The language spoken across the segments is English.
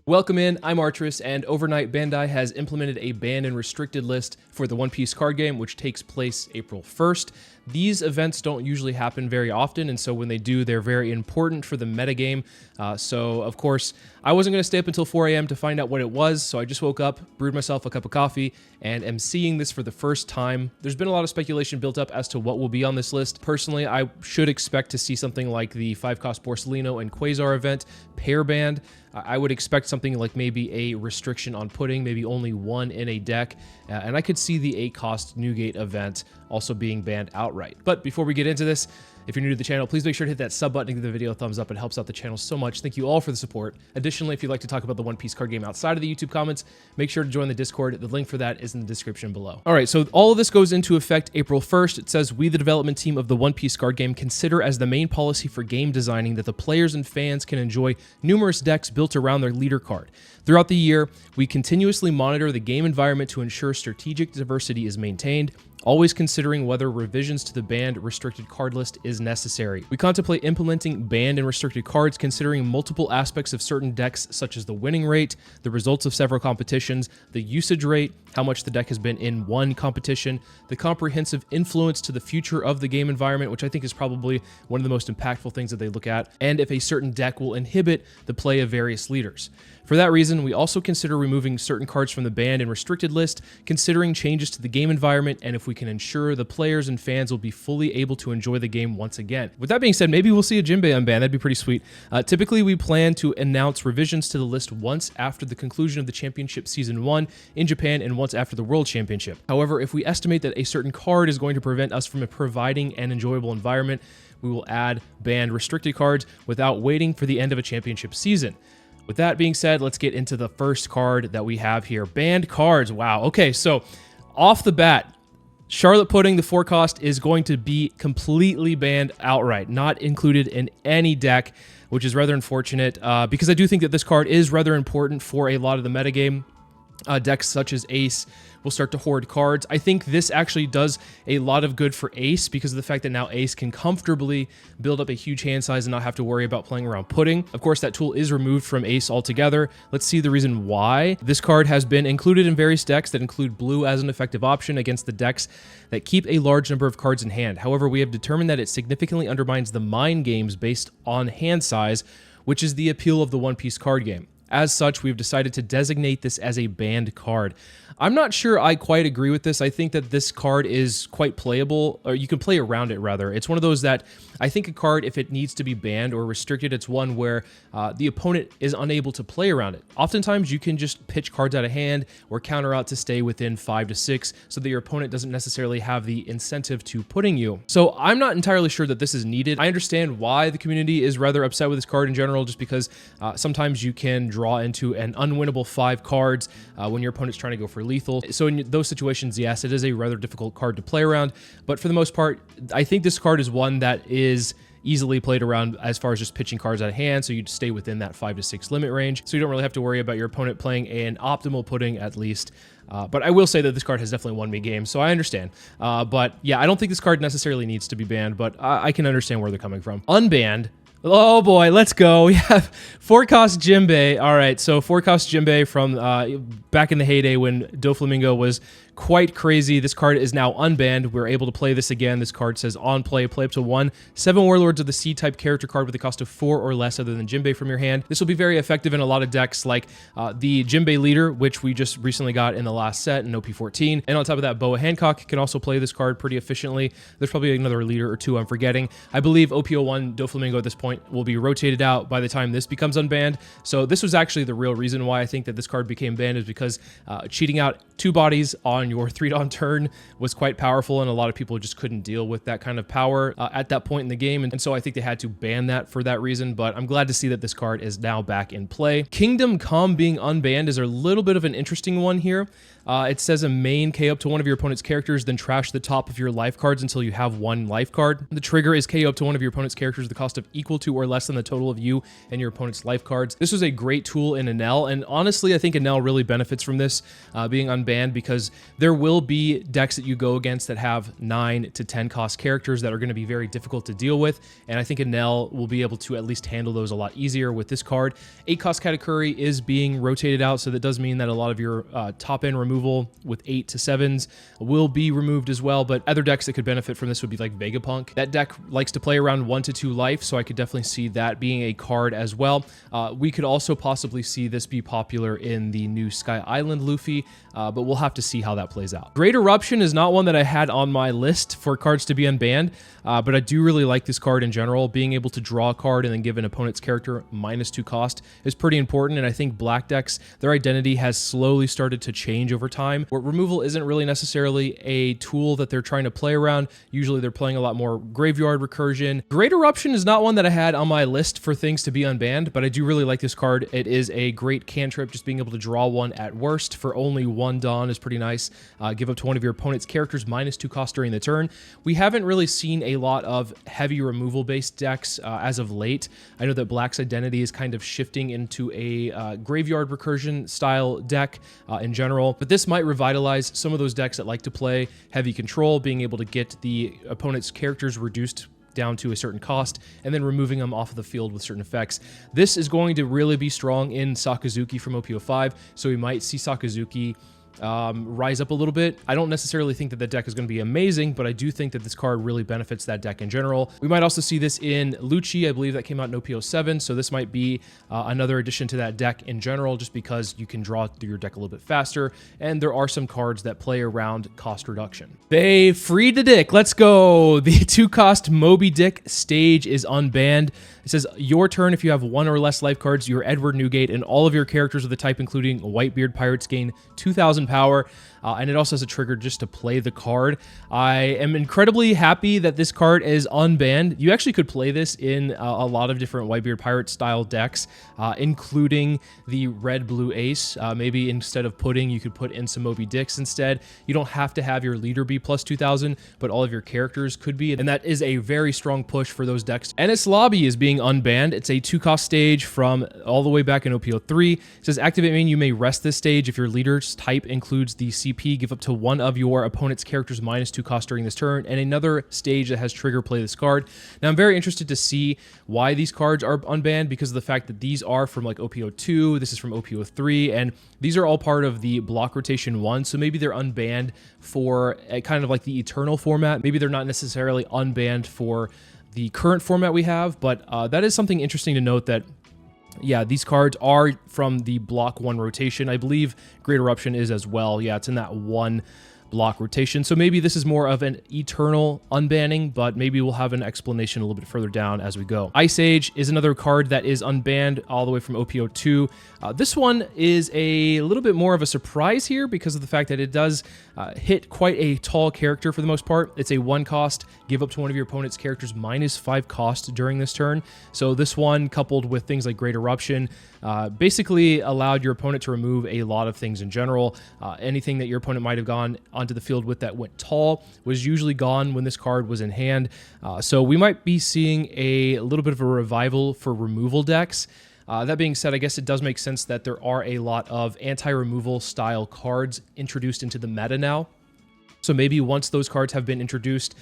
Welcome in, I'm Artress, and overnight Bandai has implemented a banned and restricted list for the One Piece card game, which takes place April 1st. These events don't usually happen very often, and so when they do, they're very important for the metagame. So, of course, I wasn't going to stay up until 4 a.m. to find out what it was, so I just woke up, brewed myself a cup of coffee, and am seeing this for the first time. There's been a lot of speculation built up as to what will be on this list. Personally, I should expect to see something like the 5-cost Borsalino and Quasar event pair banned. I would expect something like maybe a restriction on putting, maybe only one in a deck, and I could see the 8-cost Newgate event also being banned outright. But before we get into this, if you're new to the channel, please make sure to hit that sub button and give the video a thumbs up. It helps out the channel so much. Thank you all for the support. Additionally, if you'd like to talk about the One Piece card game outside of the YouTube comments, make sure to join the Discord. The link for that is in the description below. All right, so all of this goes into effect April 1st. It says, we, the development team of the One Piece card game, consider as the main policy for game designing that the players and fans can enjoy numerous decks built around their leader card. Throughout the year, we continuously monitor the game environment to ensure strategic diversity is maintained, always considering whether revisions to the banned restricted card list is necessary. We contemplate implementing banned and restricted cards considering multiple aspects of certain decks such as the winning rate, the results of several competitions, the usage rate, how much the deck has been in one competition, the comprehensive influence to the future of the game environment, which I think is probably one of the most impactful things that they look at, and if a certain deck will inhibit the play of various leaders. For that reason, we also consider removing certain cards from the banned and restricted list, considering changes to the game environment, and if we can ensure the players and fans will be fully able to enjoy the game once again. With that being said, maybe we'll see a Jinbe unbanned. That'd be pretty sweet. Typically, we plan to announce revisions to the list once after the conclusion of the Championship Season 1 in Japan and once after the World Championship. However, if we estimate that a certain card is going to prevent us from providing an enjoyable environment, we will add banned restricted cards without waiting for the end of a championship season. With that being said, let's get into the first card that we have here. Banned cards. Wow. Okay, so off the bat, Charlotte Pudding, the 4-cost, is going to be completely banned outright, not included in any deck, which is rather unfortunate because I do think that this card is rather important for a lot of the metagame. Decks such as Ace will start to hoard cards. I think this actually does a lot of good for Ace because of the fact that now Ace can comfortably build up a huge hand size and not have to worry about playing around Pudding. Of course, that tool is removed from Ace altogether. Let's see the reason why. This card has been included in various decks that include blue as an effective option against the decks that keep a large number of cards in hand. However, we have determined that it significantly undermines the mind games based on hand size, which is the appeal of the One Piece card game. As such, we've decided to designate this as a banned card. I'm not sure I quite agree with this. I think that this card is quite playable, or you can play around it rather. It's one of those that I think a card, if it needs to be banned or restricted, it's one where the opponent is unable to play around it. Oftentimes, you can just pitch cards out of hand or counter out to stay within 5 to 6 so that your opponent doesn't necessarily have the incentive to putting you. So I'm not entirely sure that this is needed. I understand why the community is rather upset with this card in general, just because sometimes you can draw into an unwinnable 5 cards when your opponent's trying to go for lethal. So in those situations, yes, it is a rather difficult card to play around, but for the most part, I think this card is one that is easily played around as far as just pitching cards out of hand, so you'd stay within that 5 to 6 limit range, so you don't really have to worry about your opponent playing an optimal Pudding at least. But I will say that this card has definitely won me games, so I understand. But yeah, I don't think this card necessarily needs to be banned, but I can understand where they're coming from. Unbanned. Oh boy, let's go. We have 4-cost Jinbe. All right, so 4-cost Jinbe from back in the heyday when Doflamingo was quite crazy. This card is now unbanned. We're able to play this again. This card says on play up to 1. 7 Warlords of the Sea type character card with a cost of 4 or less other than Jinbe from your hand. This will be very effective in a lot of decks like the Jinbe Leader, which we just recently got in the last set in OP14. And on top of that, Boa Hancock can also play this card pretty efficiently. There's probably another leader or two I'm forgetting. I believe OP01 Doflamingo at this point will be rotated out by the time this becomes unbanned. So this was actually the real reason why I think that this card became banned, is because cheating out 2 bodies on your 3-Dawn turn was quite powerful, and a lot of people just couldn't deal with that kind of power at that point in the game, and so I think they had to ban that for that reason. But I'm glad to see that this card is now back in play. Kingdom Come being unbanned is a little bit of an interesting one here. It says a main KO up to one of your opponent's characters, then trash the top of your life cards until you have 1 life card. The trigger is KO up to one of your opponent's characters, the cost of equal to or less than the total of you and your opponent's life cards. This was a great tool in Enel, and honestly, I think Enel really benefits from this being unbanned, because there will be decks that you go against that have 9 to 10 cost characters that are going to be very difficult to deal with, and I think Enel will be able to at least handle those a lot easier with this card. 8 cost Katakuri is being rotated out, so that does mean that a lot of your top end removal with 8 to 7s will be removed as well, but other decks that could benefit from this would be like Vegapunk. That deck likes to play around 1 to 2 life, so I could definitely see that being a card as well. We could also possibly see this be popular in the new Sky Island Luffy, but we'll have to see how that plays out. Great Eruption is not one that I had on my list for cards to be unbanned, but I do really like this card in general. Being able to draw a card and then give an opponent's character -2 cost is pretty important, and I think black decks, their identity has slowly started to change over time, where removal isn't really necessarily a tool that they're trying to play around. Usually they're playing a lot more graveyard recursion. Great Eruption is not one that I had on my list for things to be unbanned, but I do really like this card. It is a great cantrip. Just being able to draw one at worst for only 1 Dawn is pretty nice. Give up to one of your opponent's characters -2 cost during the turn. We haven't really seen a lot of heavy removal based decks as of late. I know that black's identity is kind of shifting into a graveyard recursion style deck in general, but this might revitalize some of those decks that like to play heavy control, being able to get the opponent's characters reduced down to a certain cost and then removing them off of the field with certain effects. This is going to really be strong in Sakazuki from OP05, so we might see Sakazuki rise up a little bit. I don't necessarily think that the deck is going to be amazing, but I do think that this card really benefits that deck in general. We might also see this in Lucci. I believe that came out in OP07, so this might be another addition to that deck in general, just because you can draw through your deck a little bit faster, and there are some cards that play around cost reduction. They freed the Dick. Let's go. The 2-cost Moby Dick stage is unbanned. It says, your turn, if you have 1 or less life cards, you're Edward Newgate, and all of your characters of the type, including Whitebeard Pirates, gain 2,000 power. And it also has a trigger just to play the card. I am incredibly happy that this card is unbanned. You actually could play this in a lot of different Whitebeard Pirate style decks, including the red-blue ace. Maybe instead of pudding, you could put in some Moby Dicks instead. You don't have to have your leader be plus 2,000, but all of your characters could be, and that is a very strong push for those decks. Enies Lobby is being unbanned. It's a 2-cost stage from all the way back in OP03. It says, activate main, you may rest this stage if your leader's type includes the CP. Give up to one of your opponent's characters -2 cost during this turn, and another stage that has trigger play this card. Now, I'm very interested to see why these cards are unbanned, because of the fact that these are from like OP02, this is from OP03, and these are all part of the block rotation 1, so maybe they're unbanned for kind of like the Eternal format. Maybe they're not necessarily unbanned for the current format we have, but that is something interesting to note, that yeah, these cards are from the block 1 rotation. I believe Great Eruption is as well. Yeah, it's in that 1 block rotation. So maybe this is more of an eternal unbanning, but maybe we'll have an explanation a little bit further down as we go. Ice Age is another card that is unbanned all the way from OP02. This one is a little bit more of a surprise here because of the fact that it does hit quite a tall character for the most part. It's a 1 cost, give up to one of your opponent's characters -5 cost during this turn. So this one, coupled with things like Great Eruption, basically allowed your opponent to remove a lot of things in general. Anything that your opponent might have gone onto the field with that went tall was usually gone when this card was in hand. So we might be seeing a little bit of a revival for removal decks. That being said, I guess it does make sense that there are a lot of anti-removal style cards introduced into the meta now. So maybe once those cards have been introduced,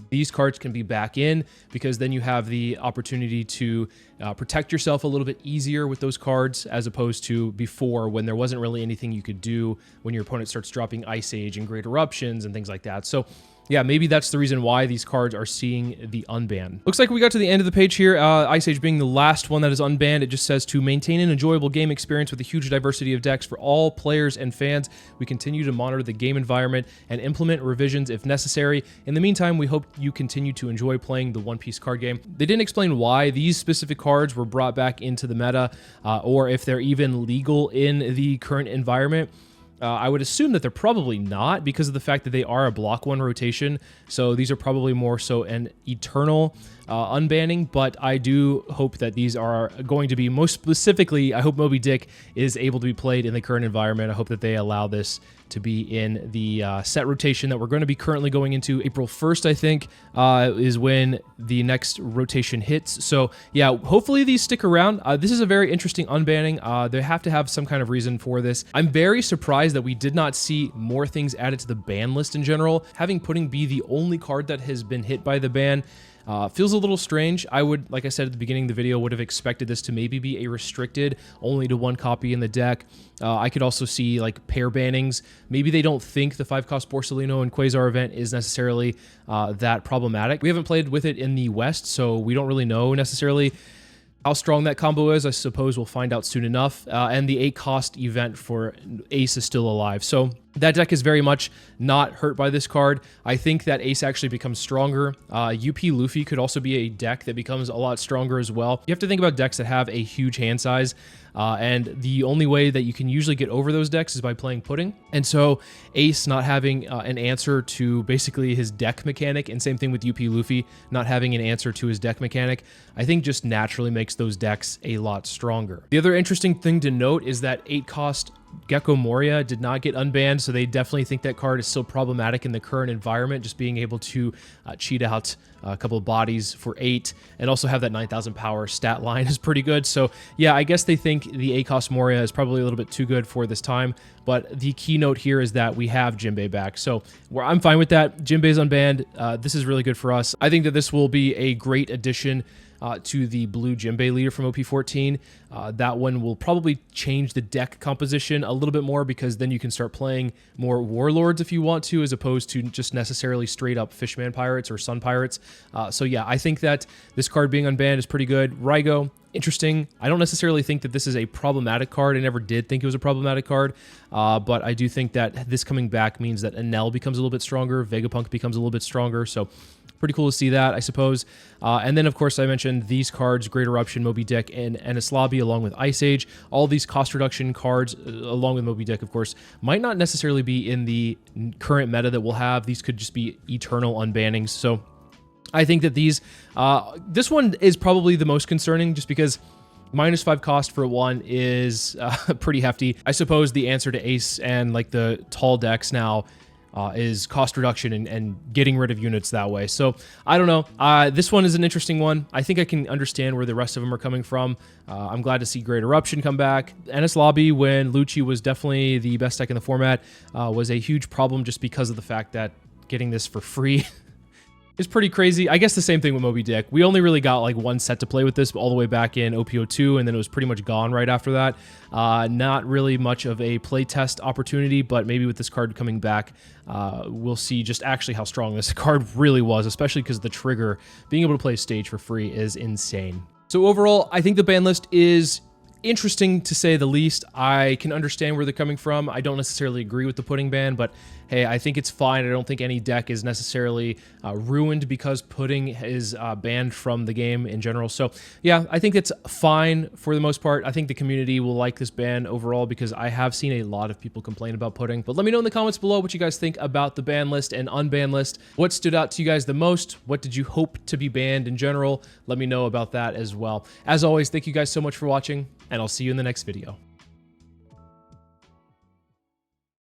these cards can be back in, because then you have the opportunity to protect yourself a little bit easier with those cards, as opposed to before, when there wasn't really anything you could do when your opponent starts dropping Ice Age and Great Eruptions and things like that. So yeah, maybe that's the reason why these cards are seeing the unban. Looks like we got to the end of the page here. Ice Age being the last one that is unbanned. It just says, to maintain an enjoyable game experience with a huge diversity of decks for all players and fans, we continue to monitor the game environment and implement revisions if necessary. In the meantime, we hope you continue to enjoy playing the One Piece card game. They didn't explain why these specific cards were brought back into the meta, or if they're even legal in the current environment. I would assume that they're probably not, because of the fact that they are a block 1 rotation. So these are probably more so an eternal unbanning, but I do hope that these are going to be, most specifically, I hope Moby Dick is able to be played in the current environment. I hope that they allow this to be in the set rotation that we're going to be currently going into. April 1st, I think, is when the next rotation hits. So yeah, hopefully these stick around. This is a very interesting unbanning. They have to have some kind of reason for this. I'm very surprised surprised that we did not see more things added to the ban list in general. Having pudding be the only card that has been hit by the ban feels a little strange. I would, like I said at the beginning of the video, would have expected this to maybe be a restricted, only to 1 copy in the deck. I could also see like pair bannings. Maybe they don't think the 5-cost Borsalino and Quasar event is necessarily that problematic. We haven't played with it in the West, so we don't really know necessarily how strong that combo is. I suppose we'll find out soon enough. And the 8-cost event for Ace is still alive. So that deck is very much not hurt by this card. I think that Ace actually becomes stronger. UP Luffy could also be a deck that becomes a lot stronger as well. You have to think about decks that have a huge hand size. And the only way that you can usually get over those decks is by playing pudding. And so Ace not having an answer to basically his deck mechanic, and same thing with UP Luffy not having an answer to his deck mechanic, I think just naturally makes those decks a lot stronger. The other interesting thing to note is that 8-cost Gecko Moria did not get unbanned, so they definitely think that card is still problematic in the current environment. Just being able to cheat out a couple of bodies for 8 and also have that 9,000 power stat line is pretty good. So yeah, I guess they think the 8-cost Moria is probably a little bit too good for this time, but the keynote here is that we have Jinbe back. So I'm fine with that. Jinbe's unbanned. This is really good for us. I think that this will be a great addition to the blue Jinbe leader from OP14. That one will probably change the deck composition a little bit more, because then you can start playing more warlords if you want to, as opposed to just necessarily straight up Fishman pirates or Sun pirates. So yeah, I think that this card being unbanned is pretty good. Raigo, interesting. I don't necessarily think that this is a problematic card. I never did think it was a problematic card, but I do think that this coming back means that Enel becomes a little bit stronger, Vegapunk becomes a little bit stronger, so pretty cool to see that, I suppose. And then, of course, I mentioned these cards, Great Eruption, Moby Dick, and Enies Lobby, along with Ice Age. All these cost reduction cards, along with Moby Dick, of course, might not necessarily be in the current meta that we'll have. These could just be eternal unbannings. So I think that these, this one is probably the most concerning, just because -5 cost for 1 is pretty hefty. I suppose the answer to Ace and like the tall decks now is cost reduction and getting rid of units that way. So I don't know. This one is an interesting one. I think I can understand where the rest of them are coming from. I'm glad to see Great Eruption come back. Enies Lobby, when Lucci was definitely the best deck in the format, was a huge problem just because of the fact that getting this for free is pretty crazy. I guess the same thing with Moby Dick. We only really got like 1 set to play with this all the way back in OP02, and then it was pretty much gone right after that. Not really much of a playtest opportunity, but maybe with this card coming back, we'll see just actually how strong this card really was, especially because the trigger, being able to play a stage for free, is insane. So overall, I think the ban list is interesting to say the least. I can understand where they're coming from. I don't necessarily agree with the pudding ban, but hey, I think it's fine. I don't think any deck is necessarily ruined because pudding is banned from the game in general. So yeah, I think it's fine for the most part. I think the community will like this ban overall, because I have seen a lot of people complain about pudding. But let me know in the comments below what you guys think about the ban list and unban list. What stood out to you guys the most? What did you hope to be banned in general? Let me know about that as well. As always, thank you guys so much for watching, and I'll see you in the next video.